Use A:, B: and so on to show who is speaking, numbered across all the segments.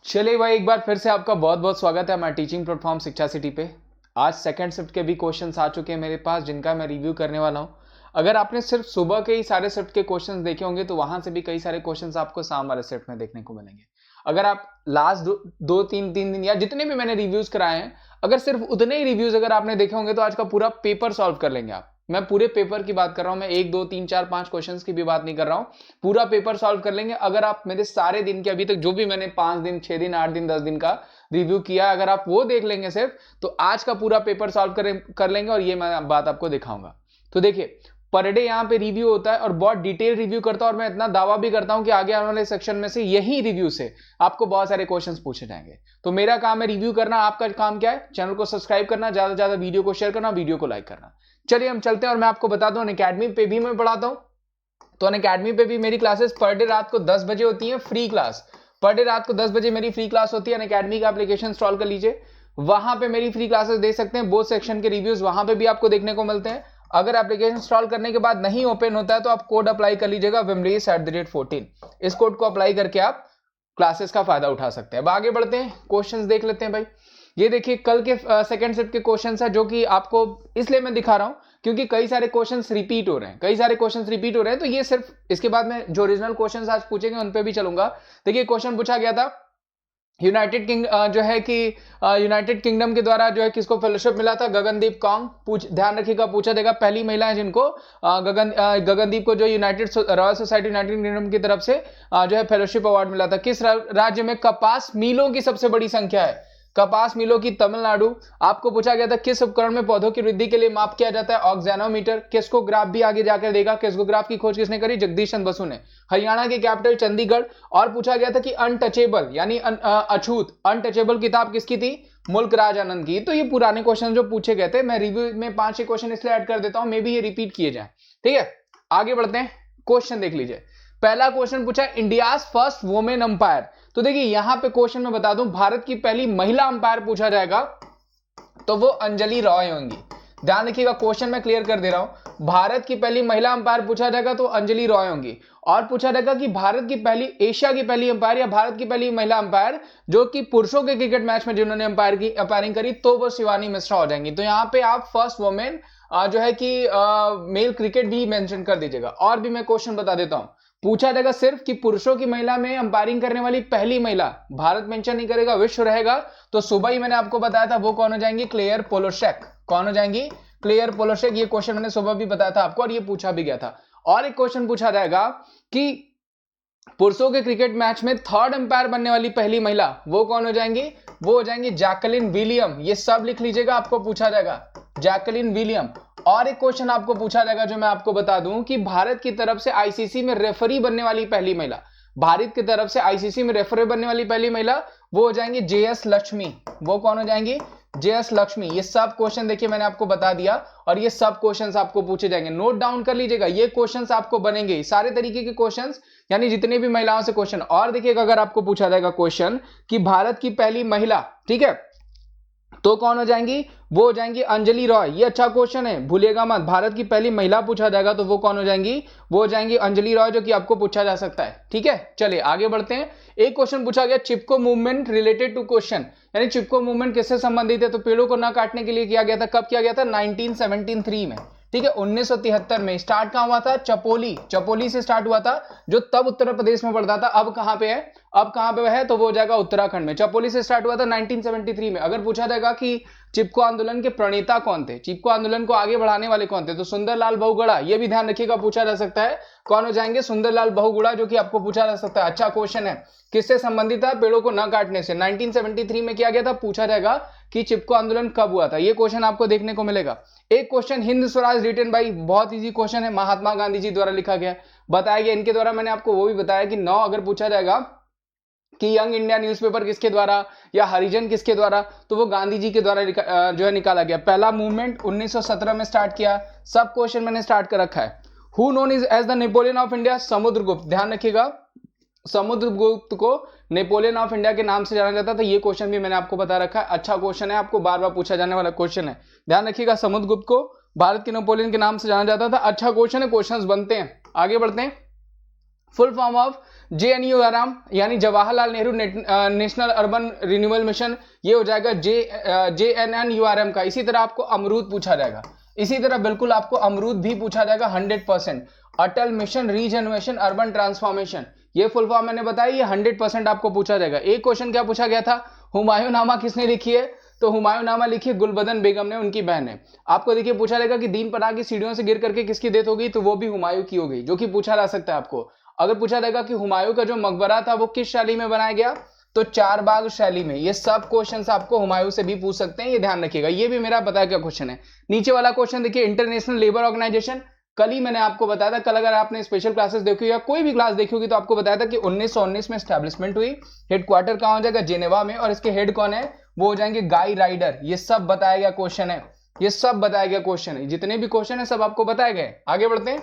A: चलिए भाई, एक बार फिर से आपका बहुत बहुत स्वागत है हमारे टीचिंग प्लेटफॉर्म शिक्षा सिटी पे। आज सेकंड शिफ्ट के भी क्वेश्चंस आ चुके हैं मेरे पास, जिनका मैं रिव्यू करने वाला हूं। अगर आपने सिर्फ सुबह के ही सारे शिफ्ट के क्वेश्चंस देखे होंगे तो वहां से भी कई सारे क्वेश्चंस आपको शाम वाले शिफ्ट में देखने को मिलेंगे। अगर आप लास्ट दो तीन दिन या जितने भी मैंने रिव्यूज कराए हैं, अगर सिर्फ उतने ही रिव्यूज अगर आपने देखे होंगे तो आज का पूरा पेपर सॉल्व कर लेंगे आप। मैं पूरे पेपर की बात कर रहा हूं, मैं 1 2 3 4 5 क्वेश्चंस की भी बात नहीं कर रहा हूं। पूरा पेपर सॉल्व कर लेंगे अगर आप मेरे सारे दिन के, अभी तक जो भी मैंने 5 दिन 6 दिन 8 दिन 10 दिन का रिव्यू किया, अगर आप वो देख लेंगे सिर्फ, तो आज का पूरा पेपर सॉल्व कर लेंगे और ये मैं बात आपको दिखाऊंगा। तो देखिए, पर डे यहाँ पे रिव्यू होता है और बहुत डिटेल रिव्यू करता हूं, और मैं इतना दावा भी करता हूं कि आगे आने वाले सेक्शन में से यही रिव्यू से आपको बहुत सारे क्वेश्चंस पूछे जाएंगे। तो मेरा काम है रिव्यू करना, आपका काम क्या है? चैनल को सब्सक्राइब करना, ज्यादा से ज्यादा वीडियो को शेयर करना, वीडियो को लाइक करना। चलिए हम चलते हैं और मैं आपको बता दूं, अनअकैडमी पे भी मैं पढ़ाता हूं। तो अनअकैडमी पे भी मेरी क्लासेस पर डे रात को 10 बजे होती है, फ्री क्लास। पर डे रात को 10 बजे मेरी फ्री क्लास होती है। अनअकैडमी का एप्लीकेशन इंस्टॉल कर लीजिए, वहां पे मेरी फ्री क्लासेस देख सकते हैं। बोथ सेक्शन के रिव्यूज वहां पे भी आपको देखने को मिलते हैं। अगर एप्लीकेशन इंस्टॉल करने के बाद नहीं ओपन होता है तो आप कोड अप्लाई कर लीजिएगा, wimresh@14। इस कोड को अप्लाई करके आप क्लासेस का फायदा उठा सकते हैं। अब आगे बढ़ते हैं, क्वेश्चंस देख लेते हैं भाई। ये देखिए, कल के सेकंड शिफ्ट के क्वेश्चंस है, जो कि आपको इसलिए मैं दिखा रहा हूं क्योंकि कई सारे क्वेश्चंस रिपीट हो रहे हैं, तो ये सिर्फ इसके बाद में जो ओरिजिनल क्वेश्चंस आज पूछेंगे उन पे भी चलूंगा। देखिए, क्वेश्चन पूछा गया था यूनाइटेड किंगडम के द्वारा जो है किसको फेलोशिप मिला था? गगनदीप कौंग। ध्यान रखिएगा, पूछा जाएगा पहली महिला है जिनको गगनदीप को जो रॉयल सोसाइटी यूनाइटेड किंगडम की तरफ से जो है फेलोशिप अवार्ड मिला था। किस राज्य में कपास मिलों की सबसे बड़ी संख्या है? कपास मिलों की तमिलनाडु। आपको पूछा गया था किस उपकरण में पौधों की वृद्धि के लिए माप किया जाता है? ऑक्जेनोमीटर। किस्कोग्राफ भी आगे जाकर देगा। किस्कोग्राफ की खोज किसने करी? जगदीश चंद्र बसु ने। हरियाणा की कैपिटल चंडीगढ़। और पूछा गया था कि अनटचेबल यानी अछूत, अनटचेबल किताब किसकी थी? मुल्क राज आनंद की। तो ये पुराने क्वेश्चन जो पूछे गए थे, मैं रिव्यू में 5-6 क्वेश्चन इसलिए ऐड कर देता हूं, मे भी ये रिपीट किए जाए। ठीक है, आगे बढ़ते हैं, क्वेश्चन देख लीजिए। पहला क्वेश्चन पूछा इंडियाज फर्स्ट वुमेन अंपायर। तो देखिए, यहां पे क्वेश्चन में बता दूं, भारत की पहली महिला अंपायर पूछा जाएगा तो वो अंजलि रॉय होंगी। ध्यान रखिएगा, क्वेश्चन मैं क्लियर कर दे रहा हूं। भारत की पहली महिला अंपायर पूछा जाएगा तो अंजलि रॉय होंगी। और पूछा जाएगा कि भारत की पहली, एशिया की पहली अंपायर या भारत की पहली महिला अंपायर जो कि पुरुषों के क्रिकेट मैच में जिन्होंने अंपायरिंग करी, तो वो शिवानी मिश्रा हो जाएंगी। तो यहां पे आप फर्स्ट वुमेन जो है कि मेल क्रिकेट भी मेंशन कर दीजिएगा। और भी मैं क्वेश्चन बता देता हूं, पूछा जाएगा सिर्फ कि पुरुषों की महिला में अंपायरिंग करने वाली पहली महिला, भारत मेंशन नहीं करेगा, विश्व रहेगा। तो सुबह ही मैंने आपको बताया था वो कौन हो जाएंगी? क्लेयर पोलोशेक। कौन हो जाएंगी? क्लेयर पोलोशेक। ये क्वेश्चन मैंने सुबह भी बताया था आपको और ये पूछा भी गया था। और एक क्वेश्चन पूछा जाएगा कि पुरुषों के क्रिकेट मैच में थर्ड अंपायर बनने वाली पहली महिला, वो कौन हो जाएंगी? वो हो जाएंगी जैकलिन विलियम। ये सब लिख लीजिएगा, आपको पूछा जाएगा जैकलिन विलियम। और एक क्वेश्चन आपको पूछा जाएगा जो मैं आपको बता दूं कि भारत की तरफ से आईसीसी में रेफरी बनने वाली पहली महिला, भारत की तरफ से आईसीसी में रेफरी बनने वाली पहली महिला वो हो जाएंगी जेएस लक्ष्मी। वो कौन हो जाएंगी? जेएस लक्ष्मी। ये सब क्वेश्चन देखिए मैंने आपको बता दिया और ये सब क्वेश्चंस आपको पूछे जाएंगे, नोट डाउन कर लीजिएगा। ये क्वेश्चंस आपको बनेंगे, सारे तरीके के क्वेश्चंस, यानी जितने भी महिलाओं से क्वेश्चन। और देखिएगा, अगर आपको पूछा जाएगा क्वेश्चन कि भारत की पहली महिला, ठीक है, तो कौन हो जाएंगी? वो हो जाएंगी अंजलि रॉय। ये अच्छा क्वेश्चन है, भूलिएगा मत। भारत की पहली महिला पूछा जाएगा तो वो कौन हो जाएंगी? वो हो जाएंगी अंजलि रॉय, जो कि आपको पूछा जा सकता है। ठीक है, चलिए आगे बढ़ते हैं। एक क्वेश्चन पूछा गया चिपको मूवमेंट रिलेटेड टू क्वेश्चन, यानी चिपको मूवमेंट किससे संबंधित है? तो पेड़ों को न काटने के लिए किया गया था। कब किया गया था? 1973 में। ठीक है, 1973 में। स्टार्ट कहां हुआ था? चपोली से स्टार्ट हुआ था, जो तब उत्तर प्रदेश में पड़ता था। अब कहां पे है? अब कहां पे है? तो वो हो जाएगा उत्तराखंड में। चपोली से स्टार्ट हुआ था 1973 में। अगर पूछा जाएगा कि चिपको आंदोलन के प्रणेता कौन थे, चिपको आंदोलन को आगे बढ़ाने वाले कौन थे, तो सुंदरलाल बहुगुणा। ये भी ध्यान रखिएगा, पूछा जा सकता है। कौन हो जाएंगे? सुंदरलाल बहुगुणा, जो कि आपको पूछा जा सकता है। अच्छा क्वेश्चन है। किससे संबंधित है? पेड़ों को न काटने से। 1973 में किया गया था। पूछा जाएगा कि चिपको आंदोलन कब हुआ था, ये क्वेश्चन आपको देखने को मिलेगा। एक question, Hind Swaraj written by, बहुत इजी क्वेश्चन है, महात्मा गांधी जी द्वारा लिखा गया, बताया गया इनके द्वारा। मैंने आपको वो भी बताया कि 9 अगर पूछा जाएगा कि यंग इंडिया न्यूज़पेपर किसके द्वारा या हरिजन किसके द्वारा, तो वो गांधी जी के द्वारा जो है निकाला गया। पहला मूवमेंट 1917 में स्टार्ट किया। सब क्वेश्चन मैंने स्टार्ट कर रखा है। Who known is as the Napoleon of India? Samudragupta. ध्यान रखिएगा, समुद्रगुप्त को नेपोलियन ऑफ इंडिया के नाम से जाना जाता था। ये क्वेश्चन भी मैंने आपको बता रखा है। अच्छा क्वेश्चन है, आपको बार बार पूछा जाने वाला क्वेश्चन है। ध्यान रखिएगा, समुद्रगुप्त को भारत के नेपोलियन के नाम से जाना जाता था। अच्छा क्वेश्चन है, क्वेश्चंस बनते हैं। आगे बढ़ते हैं। फुल फॉर्म ऑफ JNURM यानी Jawaharlal Nehru national urban renewal mission, ये हो जाएगा JNNURM का। इसी तरह आपको अमरूद पूछा जाएगा, इसी तरह बिल्कुल आपको अमरूद भी पूछा जाएगा 100%। अटल मिशन रीजनरेशन अर्बन ट्रांसफॉर्मेशन, ये फुल फॉर्म मैंने बताया, ये 100% आपको पूछा जाएगा। एक क्वेश्चन क्या पूछा गया था, हुमायूं नामा किसने लिखी है, तो हुमायूं नामा लिखी गुलबदन बेगम ने, उनकी बहन है। आपको देखिए पूछा जाएगा कि दीन पनाह की सीढ़ियों से गिर करके किसकी डेथ हो गई, तो वो भी हुमायूं की हो गई, जो कि पूछा जा सकता है आपको। अगर पूछा जाएगा कि हुमायूं का जो मकबरा था वो किस शैली में बनाया गया, तो चारबाग शैली में। ये सब क्वेश्चंस आपको हुमायूं से भी पूछ सकते हैं, ये ध्यान रखिएगा। ये भी मेरा पता है क्या क्वेश्चन है। नीचे वाला क्वेश्चन देखिए, इंटरनेशनल लेबर ऑर्गेनाइजेशन, कल ही मैंने आपको बताया था, कल अगर आपने स्पेशल क्लासेस देखी या कोई भी क्लास देखी होगी तो आपको बताया था कि 1919 में स्टैब्लिशमेंट हुई। हेडक्वार्टर कहां हो जाएगा, जेनेवा में, और इसके हेड कौन है, वो हो जाएंगे गाई राइडर। ये सब बताया गया क्वेश्चन है, ये सब बताया गया क्वेश्चन है, जितने भी क्वेश्चन है सब आपको बताए गए। आगे बढ़ते हैं।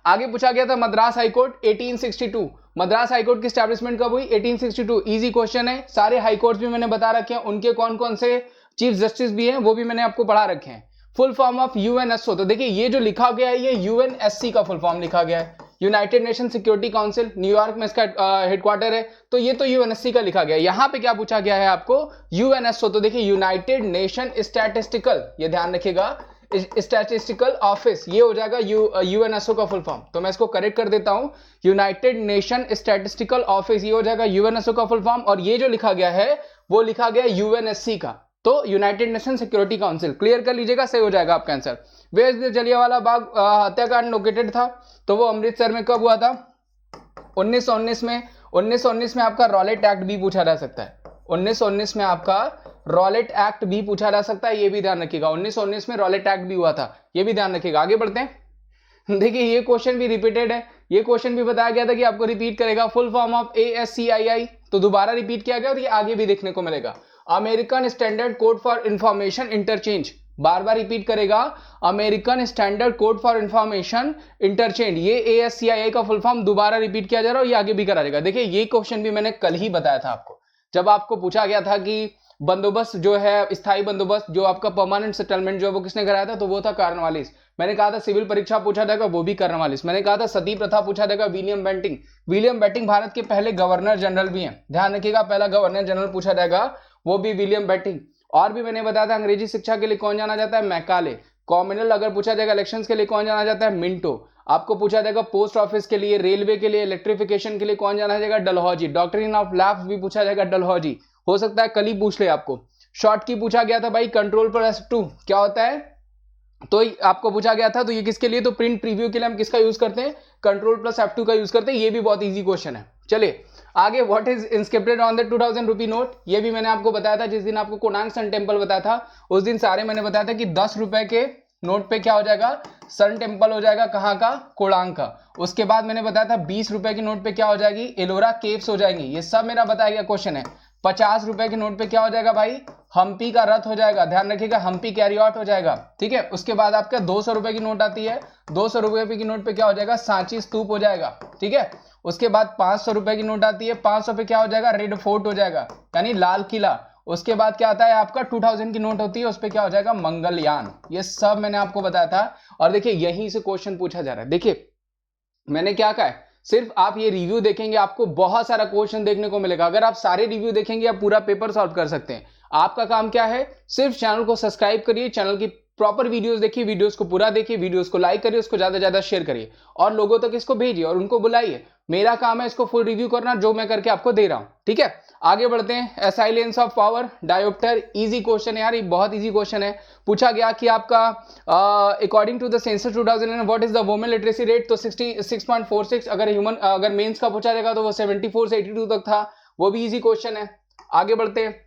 A: आगे पूछा गया था मद्रास हाईकोर्ट 1862, मद्रास हाईकोर्ट की स्टैब्लिशमेंट कब हुई, 1862। इजी क्वेश्चन है, सारे हाईकोर्ट भी मैंने बता रखे हैं, उनके कौन कौन से चीफ जस्टिस भी हैं वो भी मैंने आपको पढ़ा रखे हैं। फुल फॉर्म ऑफ यूएनएसओ, तो देखिए ये जो लिखा गया है ये यूएनएससी का फुल फॉर्म लिखा गया है, United Nation Security council, New York में इसका हेडक्वार्टर है, तो ये तो यूएनएससी का लिखा गया है। यहां पे क्या पूछा गया है आपको, यूएनएसओ, तो देखिए यूनाइटेड नेशन स्टैटिस्टिकल, ये ध्यान रखिएगा, स्टैटिस्टिकल ऑफिस, ये हो जाएगा यूएनएसओ का फुल फॉर्म। तो मैं इसको करेक्ट कर देता हूं, यूनाइटेड नेशन स्टैटिस्टिकल ऑफिस, ये हो जाएगा यूएनएसओ का फुल फॉर्म। और ये जो लिखा गया है वो लिखा गया यूएनएससी का, तो United Nation Security Council. Clear कर लीजिएगा, सही हो जाएगा आपका answer. Where is the Jallianwala Bagh हत्याकांड लोकेटेड था, तो वो अमृतसर में कब हुआ था, 1919 में। 1919 में आपका रॉलेट एक्ट भी पूछा जा सकता है, 1919 में आपका रॉलेट एक्ट भी पूछा जा सकता है, ये भी ध्यान रखिएगा। 1919 में रॉलेट एक्ट भी हुआ था, ये भी ध्यान रखिएगा। आगे बढ़ते हैं। देखिए ये क्वेश्चन भी रिपीटेड है, ये क्वेश्चन भी बताया गया था कि आपको रिपीट करेगा। फुल फॉर्म ऑफ ASCII, तो दोबारा रिपीट किया गया और ये आगे भी देखने को मिलेगा। American standard code for information interchange, बार बार रिपीट करेगा, American standard code for information interchange, ये ASCII का फुल फॉर्म दोबारा रिपीट किया जा रहा है और ये आगे भी करा जाएगा। देखिए ये क्वेश्चन भी मैंने कल ही बताया था आपको, जब आपको पूछा गया था कि बंदोबस्त जो है, स्थायी बंदोबस्त, जो आपका परमानेंट सेटलमेंट जो है वो किसने कराया था, तो वो था कार्नवालिस। मैंने कहा था सिविल परीक्षा पूछा जाएगा, वो भी कार्नवालिस। मैंने कहा था सती प्रथा पूछा जाएगा, William Bentinck. William Bentinck Bharat के पहले गवर्नर जनरल भी हैं, ध्यान रखिएगा, पहला गवर्नर जनरल पूछा जाएगा, वो भी विलियम बेंटिंग। और भी मैंने बताया था अंग्रेजी शिक्षा के लिए कौन जाना जाता है, मैकाले। कॉमनल अगर पूछा जाएगा इलेक्शंस के लिए कौन जाना जाता है, मिंटो। आपको पूछा जाएगा पोस्ट ऑफिस के लिए, रेलवे के लिए, इलेक्ट्रिफिकेशन के लिए कौन जाना जाएगा, डलहौजी। डॉक्ट्रिन ऑफ लैप्स भी पूछा जाएगा, डलहौजी। हो सकता है कल ही पूछ ले आपको। शॉर्ट की पूछा गया था भाई, कंट्रोल प्लस F2 क्या होता है, तो आपको पूछा गया था, तो ये किसके लिए, तो प्रिंट प्रीव्यू के लिए हम किसका यूज करते हैं, कंट्रोल प्लस F2 का यूज करते हैं। ये भी बहुत इजी क्वेश्चन है। चलिए आगे, what is inscribed on the 2000 rupee note, ये भी मैंने आपको बताया था। जिस दिन आपको कोणार्क सन टेम्पल बताया था उस दिन सारे मैंने बताया था कि 10 रुपए के नोट पे क्या हो जाएगा, सन टेम्पल हो जाएगा, कहाँ का, कोणार्क का। उसके बाद मैंने बताया था 20 रुपए की नोट पे क्या हो जाएगी, एलोरा केव्स हो जाएंगी। ये सब मेरा बताया गया क्वेश्चन है। 50 रुपए के नोट पे क्या हो जाएगा भाई, हम्पी का रथ हो जाएगा, ध्यान रखिएगा, हम्पी कैरियट हो जाएगा, ठीक है। उसके बाद आपका 200 रुपए की नोट आती है, 200 रुपए की नोट पे क्या हो जाएगा, सांची स्तूप हो जाएगा, ठीक है। उसके बाद 500 रुपए की नोट आती है, 500 पे क्या हो जाएगा, रेड फोर्ट हो जाएगा, यानी लाल किला। उसके बाद क्या आता है आपका 2000 की नोट होती है, उस पे क्या हो जाएगा, मंगलयान। ये सब मैंने आपको बताया था। और देखिए यहीं से क्वेश्चन पूछा जा रहा है। देखिए मैंने क्या कहा है, सिर्फ आप ये रिव्यू देखेंगे आपको बहुत सारा क्वेश्चन देखने को मिलेगा। अगर आप सारे रिव्यू देखेंगे आप पूरा पेपर सॉल्व कर सकते हैं। आपका काम क्या है, सिर्फ चैनल को सब्सक्राइब करिए, चैनल की प्रॉपर वीडियोस देखिए, वीडियोस को पूरा देखिए, वीडियोस को लाइक करिए, उसको ज्यादा से ज्यादा शेयर करिए और लोगों तक इसको भेजिए और उनको बुलाइए। मेरा काम है इसको फुल रिव्यू करना, जो मैं करके आपको दे रहा हूं, ठीक है। आगे बढ़ते हैं। SI lens of power, dioptre, easy question है यार, ये बहुत इजी क्वेश्चन है। पूछा गया कि आपका according to the census 2011 what is the women literacy rate, तो 66.46। अगर मेंस का पूछा जाएगा तो वो 74 से 82 तक था, वो भी इजी क्वेश्चन है। आगे बढ़ते हैं।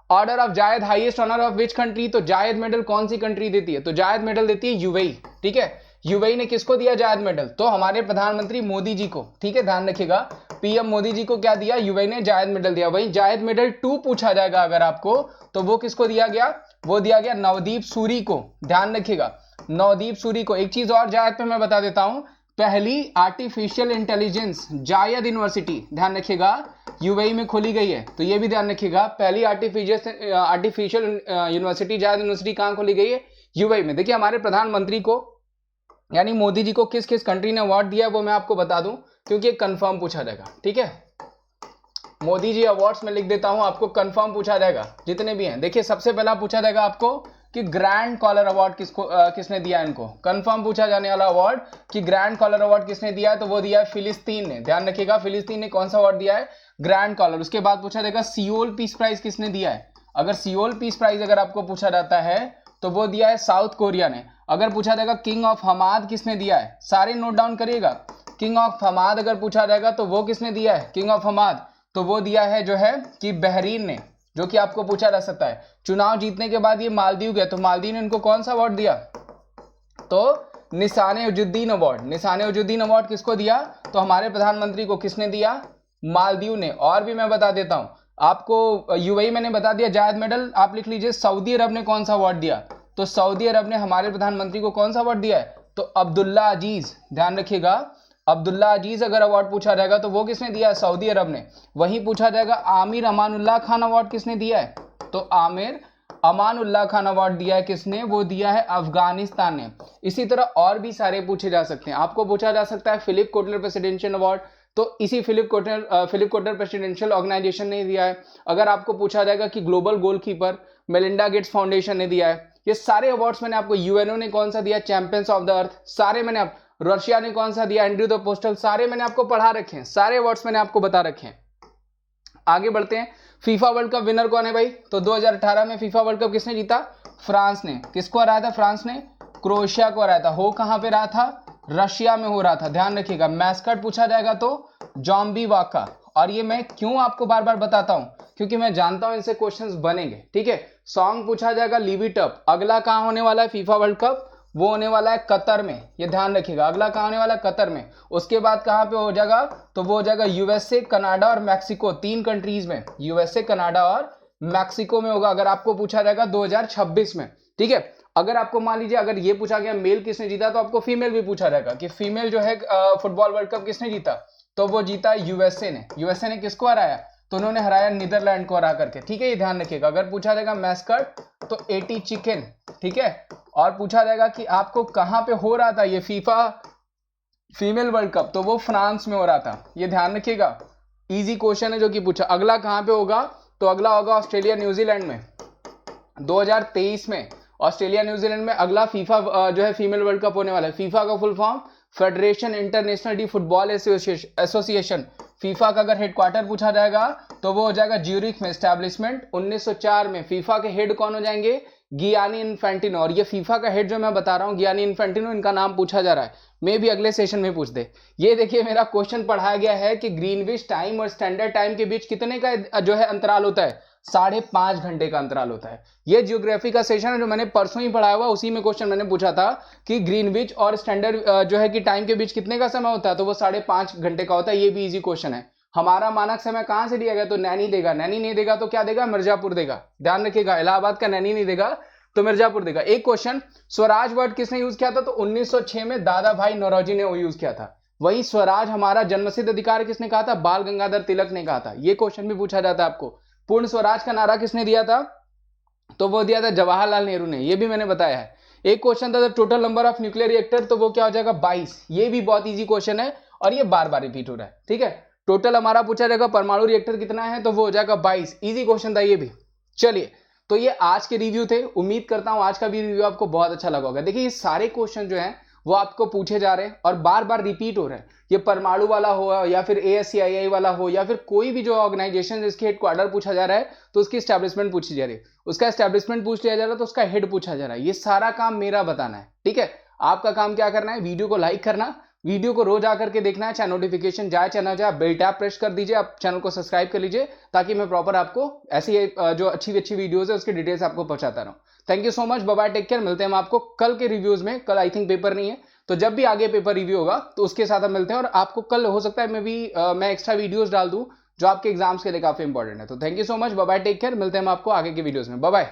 A: Order of Zayed highest honour of which country, तो जायद मेडल कौन सी कंट्री देती है, तो जायद मेडल देती है यूएई, ठीक है। यूएई ने किसको दिया जायद मेडल, तो हमारे प्रधानमंत्री मोदी जी को, ठीक है, ध्यान रखिएगा, पीएम मोदी जी को क्या दिया, यूएई ने जायद मेडल दिया। वही जायद मेडल 2 पूछा जाएगा अगर आपको, तो वो किसको दिया गया, वो दिया गया नवदीप सूरी को, ध्यान रखिएगा, नवदीप सूरी को। एक चीज और जायद पे मैं बता देता हूं, पहली आर्टिफिशियल इंटेलिजेंस जायद यूनिवर्सिटी, ध्यान रखिएगा, यूएई में खोली गई है, तो ये भी ध्यान रखिएगा, पहली आर्टिफिशियल यूनिवर्सिटी जायद यूनिवर्सिटी कहां खोली गई है, यूएई में। देखिए हमारे प्रधानमंत्री को यानी मोदी जी को किस किस कंट्री ने अवार्ड दिया है वो मैं आपको बता दूं, क्योंकि ये कंफर्म पूछा जाएगा। ठीक है, मोदी जी अवार्ड्स में लिख देता हूं, आपको कंफर्म पूछा जाएगा जितने भी हैं। देखिए सबसे पहला पूछा जाएगा आपको कि ग्रैंड कॉलर अवार्ड किसने दिया इनको, कंफर्म पूछा जाने वाला अवार्ड कि ग्रैंड कॉलर अवार्ड किसने दिया है, तो वो दिया है फिलिस्तीन ने। ध्यान रखिएगा, फिलिस्तीन ने कौन सा अवार्ड दिया है, ग्रैंड कॉलर। उसके बाद पूछा जाएगा सियोल पीस प्राइज किसने दिया है। अगर सियोल पीस प्राइज अगर आपको पूछा जाता है तो वो दिया है साउथ कोरिया ने। अगर पूछा जाएगा किंग ऑफ हमाद किसने दिया है, सारे नोट डाउन करिएगा, किंग ऑफ हमाद अगर पूछा जाएगा तो वो किसने दिया है, किंग ऑफ हमाद, तो वो दिया है जो है कि बहरीन ने, जो कि आपको पूछा जा सकता है। चुनाव जीतने के बाद ये मालदीव गए तो मालदीव ने इनको कौन सा अवार्ड दिया, तो निशान-ए-उजुद्दीन अवार्ड। निशान-ए-उजुद्दीन अवार्ड किसको दिया, तो हमारे प्रधानमंत्री को किसने दिया, मालदीव ने। और भी मैं बता देता हूं आपको, यूएई मैंने बता दिया जायद मेडल, आप लिख लीजिए सऊदी अरब ने कौन सा अवार्ड दिया, तो सऊदी अरब ने हमारे प्रधानमंत्री को कौन सा अवार्ड दिया है, तो अब्दुल्ला अजीज। ध्यान रखिएगा, अब्दुल्ला अजीज अगर अवार्ड पूछा जाएगा तो वो किसने दिया है, सऊदी अरब ने। वहीं पूछा जाएगा आमिर अमानुल्लाह खान अवार्ड किसने दिया है, तो आमिर अमानुल्लाह खान अवार्ड दिया है किसने, वो दिया है अफगानिस्तान ने। इसी तरह और भी सारे पूछे जा सकते हैं। आपको पूछा जा सकता है फिलिप कोटलर प्रेसिडेंशियल अवार्ड, तो इसी फिलिप कोटलर प्रेसिडेंशियल ऑर्गेनाइजेशन ने दिया है। अगर आपको पूछा जाएगा कि global goalkeeper Melinda Gates foundation ने दिया है। ये सारे अवार्ड्स मैंने आपको, यूएनओ ने कौन सा दिया, चैंपियंस ऑफ द अर्थ, सारे मैंने आप, रशिया ने कौन सा दिया, एंड्रयू द पोस्टल, सारे मैंने आपको पढ़ा रखे हैं, सारे अवार्ड्स मैंने आपको बता रखे हैं। आगे बढ़ते हैं, फीफा वर्ल्ड कप विनर कौन है भाई, तो 2018 में फीफा वर्ल्ड कप किसने जीता, फ्रांस ने। किसको हराया था, फ्रांस ने क्रोएशिया को हराया था। हो कहां पे रहा था, रशिया में हो रहा था। ध्यान रखिएगा, मैस्कट पूछा जाएगा तो जॉम्बी वाका। और ये मैं क्यों आपको बार बार बताता हूं, क्योंकि मैं जानता हूं इनसे क्वेश्चंस बनेंगे। ठीक है, सॉन्ग पूछा जाएगा लीव इट अप। अगला कहां होने वाला है फीफा वर्ल्ड कप, वो होने वाला है कतर में। ये ध्यान रखिएगा, अगला कहां होने वाला है, कतर में। उसके बाद कहां पे हो जाएगा, तो वो हो जाएगा यूएसए, कनाडा और मैक्सिको, 3 कंट्रीज में, यूएसए, कनाडा और मैक्सिको में होगा। अगर आपको पूछा जाएगा 2026 में। ठीक है, अगर आपको मान लीजिए अगर ये पूछा गया मेल किसने जीता, तो आपको फीमेल भी पूछा जाएगा कि फीमेल जो है फुटबॉल वर्ल्ड कप किसने जीता, तो वो जीता यूएसए ने। यूएसए ने किसको हराया, तो उन्होंने हराया नीदरलैंड को हरा करके। ठीक है, ये ध्यान रखिएगा। अगर पूछा जाएगा मैस्कट तो 80 चिकन। ठीक है, और पूछा जाएगा कि आपको कहां पे हो रहा था ये फीफा फीमेल वर्ल्ड कप, तो वो फ्रांस में हो रहा था। ये ध्यान रखिएगा, इजी क्वेश्चन है जो कि पूछा। अगला कहां पे होगा, तो अगला होगा ऑस्ट्रेलिया न्यूजीलैंड में 2023 में। ऑस्ट्रेलिया न्यूजीलैंड में अगला फीफा जो है फीमेल वर्ल्ड कप होने वाला है। फीफा का full form federation international D football association. FIFA का अगर हेडक्वार्टर पूछा जाएगा तो वो हो जाएगा ज्यूरिख में। एस्टैब्लिशमेंट 1904 में। फीफा के हेड कौन हो जाएंगे, गियानी इन्फेंटिनो। और ये फीफा का हेड जो मैं बता रहा हूं गियानी इन्फेंटिनो, इनका नाम पूछा जा रहा है, मे भी अगले सेशन में पूछ दे। ये देखिए मेरा क्वेश्चन पढ़ाया गया है कि ग्रीनविच टाइम और स्टैंडर्ड टाइम के बीच कितने का जो है अंतराल होता है, 5.5 घंटे का अंतराल होता है। ये ज्योग्राफी का सेशन है जो मैंने परसों ही पढ़ाया हुआ, उसी में क्वेश्चन मैंने पूछा था कि ग्रीनविच और स्टैंडर्ड जो है कि टाइम के बीच कितने का समय होता है, तो वो 5.5 घंटे का होता है। ये भी इजी क्वेश्चन है। हमारा मानक समय कहां से दिया गया, तो नैनी देगा। नैनी नहीं देगा तो क्या देगा, मिर्जापुर देगा। ध्यान रखिएगा, इलाहाबाद का नैनी नहीं देगा तो मिर्जापुर देगा। एक क्वेश्चन, स्वराज वर्ड किसने यूज किया था, तो 1906 में दादा भाई नौरोजी ने वो यूज किया था। वही स्वराज हमारा जन्मसिद्ध अधिकार किसने कहा था, बाल गंगाधर तिलक ने कहा था। ये क्वेश्चन भी पूछा जाता है आपको। पूर्ण स्वराज का नारा किसने दिया था, तो वो दिया था जवाहरलाल नेहरू ने। ये भी मैंने बताया है। एक क्वेश्चन था total number of nuclear reactor, तो वो क्या हो जाएगा 22। ये भी बहुत इजी क्वेश्चन है और ये बार बार रिपीट हो रहा है। ठीक है, टोटल हमारा पूछा जाएगा परमाणु रिएक्टर कितना है, तो वो हो जाएगा 22। इजी क्वेश्चन था ये भी। चलिए, तो ये आज के रिव्यू थे। उम्मीद करता हूं आज का भी रिव्यू आपको बहुत अच्छा लगा होगा। देखिए ये सारे क्वेश्चन जो हैं वो आपको पूछे जा रहे हैं और बार बार रिपीट हो रहे हैं। ये परमाणु वाला हो या फिर ASCII वाला हो या फिर कोई भी जो ऑर्गेनाइजेशन जिसके हेडक्वार्टर पूछा जा रहा है तो उसकी एस्टैब्लिशमेंट पूछी जा रही है, उसका एस्टैब्लिशमेंट पूछ लिया जा रहा है तो उसका हेड पूछा जा रहा है। ये सारा काम मेरा बताना है। ठीक है, आपका काम क्या करना है, वीडियो को लाइक करना, वीडियो को रोज आकर के देखना है, चाहे नोटिफिकेशन जाए चाहे ना जाए, बेल टैप प्रेस कर दीजिए, आप चैनल को सब्सक्राइब कर लीजिए ताकि मैं प्रॉपर आपको ऐसी जो अच्छी वीडियोस है उसकी डिटेल्स आपको पहुंचाता रहूं। Thank you so much, bye bye, take care. मिलते हैं हम आपको कल के रिव्यूज में। कल आई थिंक पेपर नहीं है, तो जब भी आगे पेपर रिव्यू होगा तो उसके साथ हम मिलते हैं। और आपको कल हो सकता है मैं एक्स्ट्रा वीडियोस डाल दूं जो आपके एग्जाम्स के लिए काफी इंपॉर्टेंट है। तो thank you so much, bye bye, take care. मिलते हैं हम आपको आगे के वीडियोस में। Bye bye.